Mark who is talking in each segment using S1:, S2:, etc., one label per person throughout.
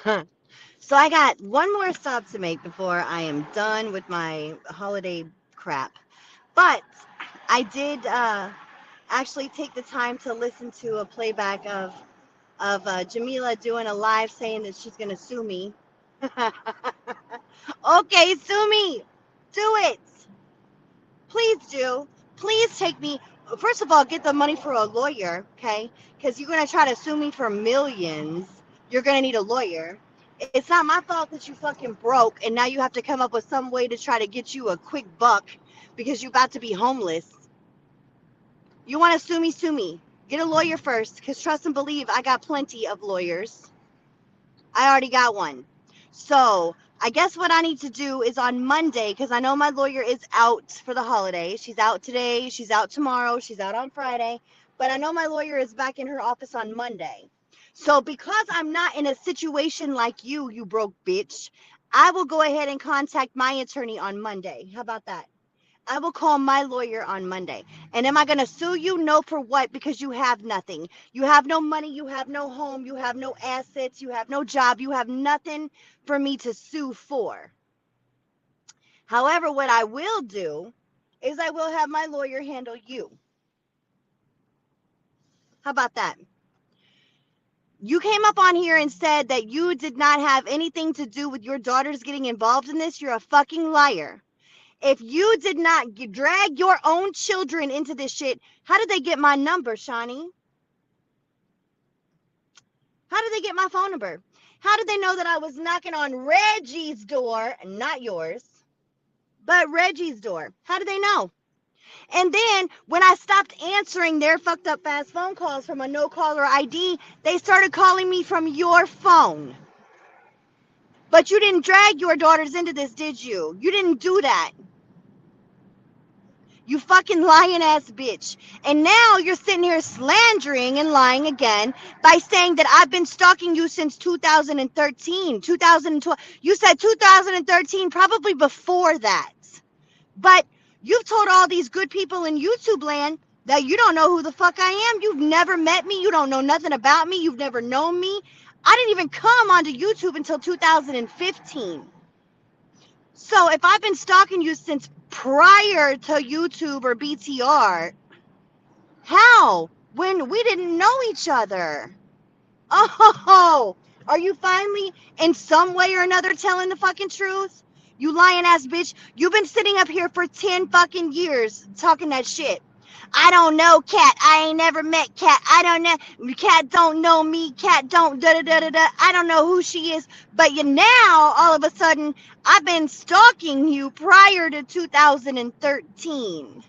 S1: So I got one more stop to make before I am done with my holiday crap. But I did actually take the time to listen to a playback of Jamila doing a live saying that she's gonna sue me. Okay, sue me. Do it. Please do. Please take me. First of all, get the money for a lawyer, okay? Because you're gonna try to sue me for millions. You're gonna need a lawyer. It's not my fault that you fucking broke and now you have to come up with some way to try to get you a quick buck because you're about to be homeless. You want to sue me? Sue me. Get a lawyer first, because trust and believe, I got plenty of lawyers. I already got one. So I guess what I need to do is on Monday, because I know my lawyer is out for the holiday. She's out today, she's out tomorrow, she's out on Friday. But I know my lawyer is back in her office on Monday. So because I'm not in a situation like you broke bitch, I will go ahead and contact my attorney on Monday. How about that? I will call my lawyer on Monday. And am I going to sue you? No, for what? Because you have nothing. You have no money. You have no home. You have no assets. You have no job. You have nothing for me to sue for. However, what I will do is I will have my lawyer handle you. How about that? You came up on here and said that you did not have anything to do with your daughters getting involved in this. You're a fucking liar. If you did not drag your own children into this shit, how did they get my number, Shawnee? How did they get my phone number? How did they know that I was knocking on Reggie's door, not yours, but Reggie's door? How did they know? And then when I stopped answering their fucked up fast phone calls from a no caller ID, they started calling me from your phone. But you didn't drag your daughters into this, did you? You didn't do that. You fucking lying ass bitch. And now you're sitting here slandering and lying again by saying that I've been stalking you since 2013, 2012. You said 2013, probably before that. But you've told all these good people in YouTube land that you don't know who the fuck I am. You've never met me. You don't know nothing about me. You've never known me. I didn't even come onto YouTube until 2015. So if I've been stalking you since prior to YouTube or BTR, how? When we didn't know each other. Oh, are you finally in some way or another telling the fucking truth? You lying ass bitch. You've been sitting up here for 10 fucking years talking that shit. I don't know Cat. I ain't never met Cat. I don't know. Cat don't know me. Cat don't da da da da da. I don't know who she is. But you now, all of a sudden, I've been stalking you prior to 2013.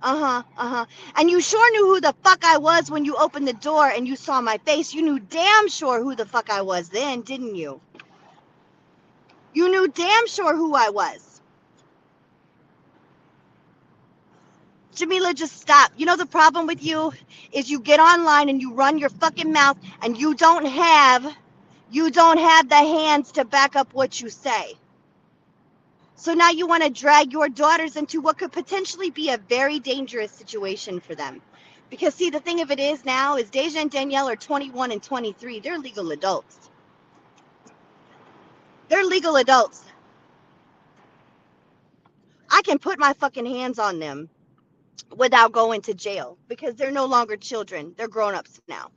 S1: And you sure knew who the fuck I was when you opened the door and you saw my face. You knew damn sure who the fuck I was then, didn't you? You knew damn sure who I was. Jamila, just stop. You know the problem with you is you get online and you run your fucking mouth and you don't have the hands to back up what you say. So now you want to drag your daughters into what could potentially be a very dangerous situation for them. Because see, the thing of it is now is Deja and Danielle are 21 and 23. They're legal adults. They're legal adults. I can put my fucking hands on them without going to jail because they're no longer children. They're grown-ups now.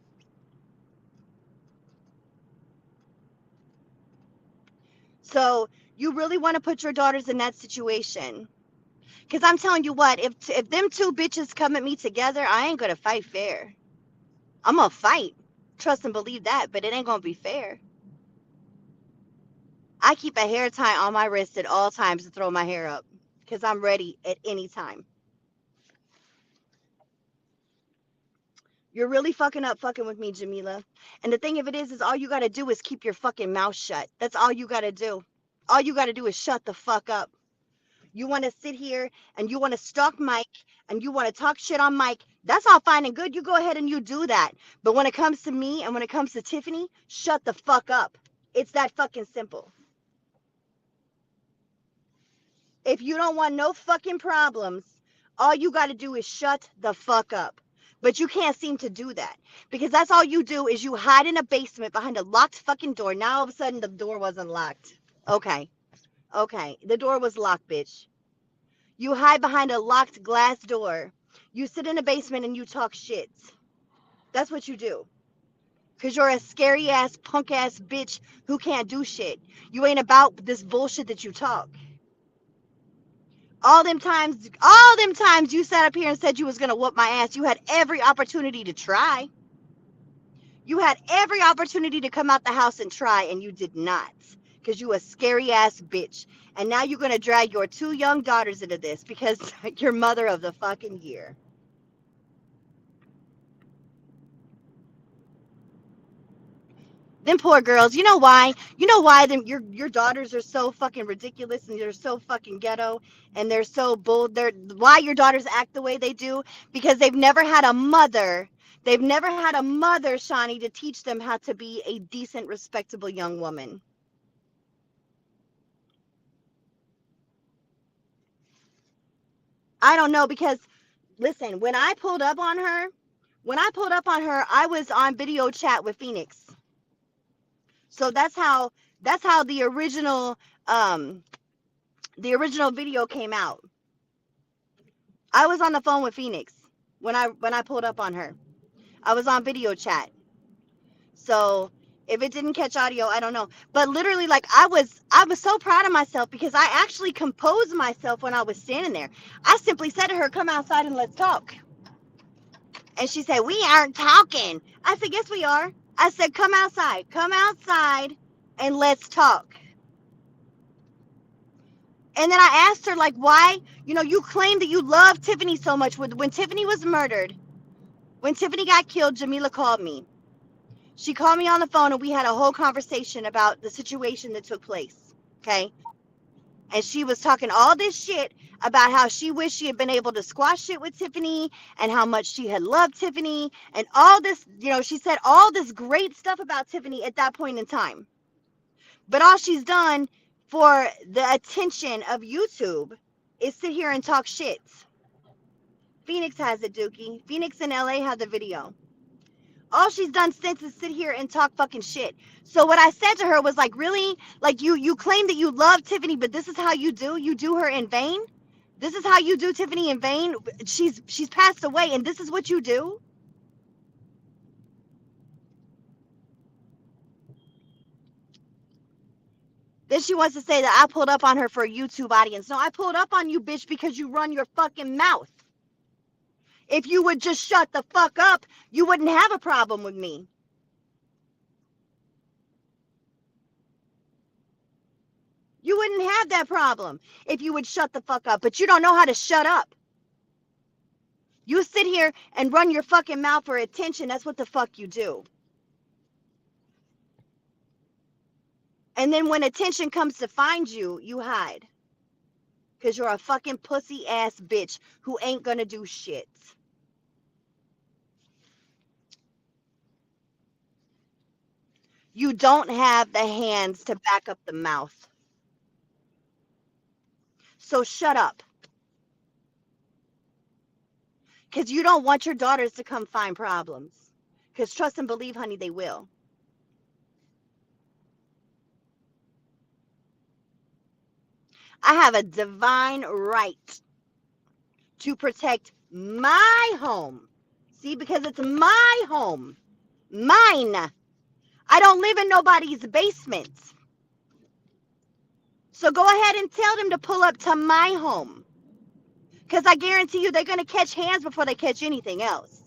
S1: So you really want to put your daughters in that situation. Because I'm telling you what, if them two bitches come at me together, I ain't going to fight fair. I'm going to fight. Trust and believe that, but it ain't going to be fair. I keep a hair tie on my wrist at all times to throw my hair up because I'm ready at any time. You're really fucking up fucking with me, Jamila. And the thing of it is all you got to do is keep your fucking mouth shut. That's all you got to do. All you got to do is shut the fuck up. You want to sit here and you want to stalk Mike and you want to talk shit on Mike. That's all fine and good. You go ahead and you do that. But when it comes to me and when it comes to Tiffany, shut the fuck up. It's that fucking simple. If you don't want no fucking problems, all you got to do is shut the fuck up. But you can't seem to do that because that's all you do is you hide in a basement behind a locked fucking door. Now all of a sudden the door wasn't locked. Okay. Okay. The door was locked, bitch. You hide behind a locked glass door. You sit in a basement and you talk shit. That's what you do. Because you're a scary ass, punk ass bitch who can't do shit. You ain't about this bullshit that you talk. All them times you sat up here and said you was going to whoop my ass. You had every opportunity to try. You had every opportunity to come out the house and try, and you did not. Because you a scary ass bitch. And now you're going to drag your 2 young daughters into this because you're mother of the fucking year. Them poor girls, you know why? You know why your daughters are so fucking ridiculous and they're so fucking ghetto and they're so bold. Why your daughters act the way they do? Because they've never had a mother. They've never had a mother, Shani, to teach them how to be a decent, respectable young woman. I don't know because listen, when I pulled up on her, I was on video chat with Phoenix. So that's how the original video came out. I was on the phone with Phoenix when I pulled up on her. I was on video chat. So if it didn't catch audio, I don't know. But literally, like I was so proud of myself because I actually composed myself when I was standing there. I simply said to her, "Come outside and let's talk." And she said, "We aren't talking." I said, "Yes, we are." I said, "Come outside. Come outside and let's talk." And then I asked her, like, why, you claim that you love Tiffany so much. When Tiffany was murdered, when Tiffany got killed, Jamila called me. She called me on the phone and we had a whole conversation about the situation that took place. Okay. And she was talking all this shit about how she wished she had been able to squash shit with Tiffany and how much she had loved Tiffany and all this, she said all this great stuff about Tiffany at that point in time. But all she's done for the attention of YouTube is sit here and talk shit. Phoenix has it, Dookie. Phoenix in LA had the video. All she's done since is sit here and talk fucking shit. So what I said to her was like, really? Like you claim that you love Tiffany, but this is how you do? You do her in vain? This is how you do Tiffany in vain? She's passed away and this is what you do? Then she wants to say that I pulled up on her for a YouTube audience. No, I pulled up on you, bitch, because you run your fucking mouth. If you would just shut the fuck up, you wouldn't have a problem with me. You wouldn't have that problem if you would shut the fuck up. But you don't know how to shut up. You sit here and run your fucking mouth for attention. That's what the fuck you do. And then when attention comes to find you, you hide. Because you're a fucking pussy ass bitch who ain't gonna do shit. You don't have the hands to back up the mouth. So shut up. Because you don't want your daughters to come find problems. Because trust and believe, honey, they will. I have a divine right to protect my home. See, because it's my home. Mine. I don't live in nobody's basement. So go ahead and tell them to pull up to my home. Because I guarantee you they're going to catch hands before they catch anything else.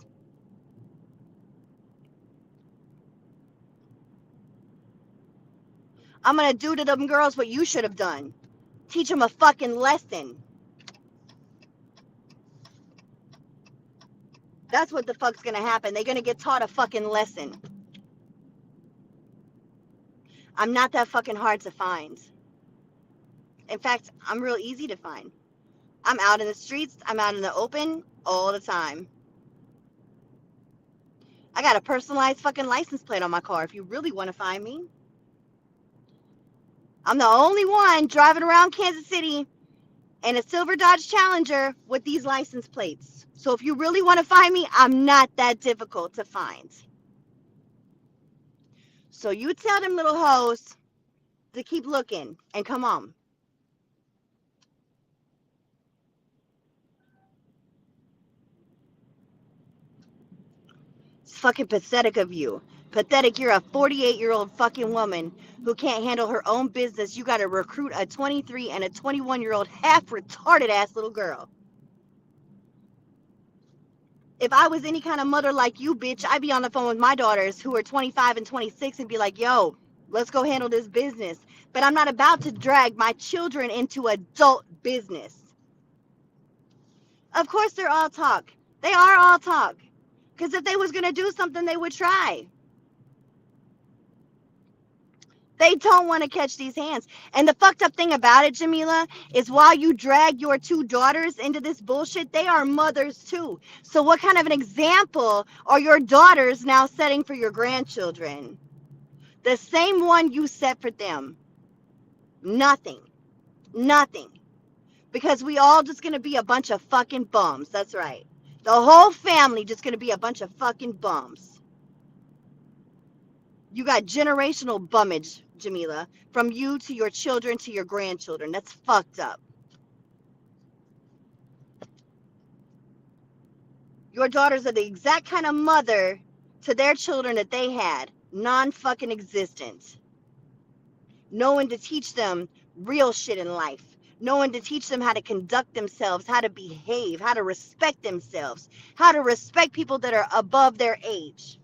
S1: I'm going to do to them girls what you should have done. Teach them a fucking lesson. That's what the fuck's going to happen. They're going to get taught a fucking lesson. I'm not that fucking hard to find. In fact, I'm real easy to find. I'm out in the streets. I'm out in the open all the time. I got a personalized fucking license plate on my car if you really want to find me. I'm the only one driving around Kansas City and a silver Dodge Challenger with these license plates. So if you really want to find me, I'm not that difficult to find. So you tell them little hoes to keep looking and come on. It's fucking pathetic of you. Pathetic, you're a 48-year-old fucking woman who can't handle her own business. You gotta recruit a 23 and a 21-year-old half retarded ass little girl. If I was any kind of mother like you, bitch, I'd be on the phone with my daughters who are 25 and 26 and be like, yo, let's go handle this business. But I'm not about to drag my children into adult business. Of course they're all talk. They are all talk. Because if they was going to do something, they would try. They don't want to catch these hands. And the fucked up thing about it, Jamila, is while you drag your two daughters into this bullshit, they are mothers too. So what kind of an example are your daughters now setting for your grandchildren? The same one you set for them. Nothing. Nothing. Because we all just going to be a bunch of fucking bums. That's right. The whole family just going to be a bunch of fucking bums. You got generational bummage, Jamila, from you to your children to your grandchildren. That's fucked up. Your daughters are the exact kind of mother to their children that they had. Non-fucking existent. No one to teach them real shit in life. No one to teach them how to conduct themselves, how to behave, how to respect themselves, how to respect people that are above their age.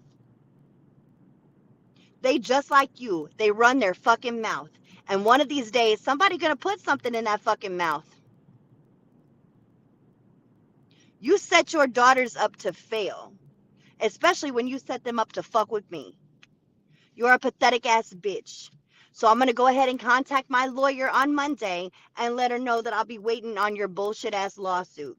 S1: They just like you. They run their fucking mouth. And one of these days, somebody's going to put something in that fucking mouth. You set your daughters up to fail, especially when you set them up to fuck with me. You're a pathetic ass bitch. So I'm going to go ahead and contact my lawyer on Monday and let her know that I'll be waiting on your bullshit ass lawsuit.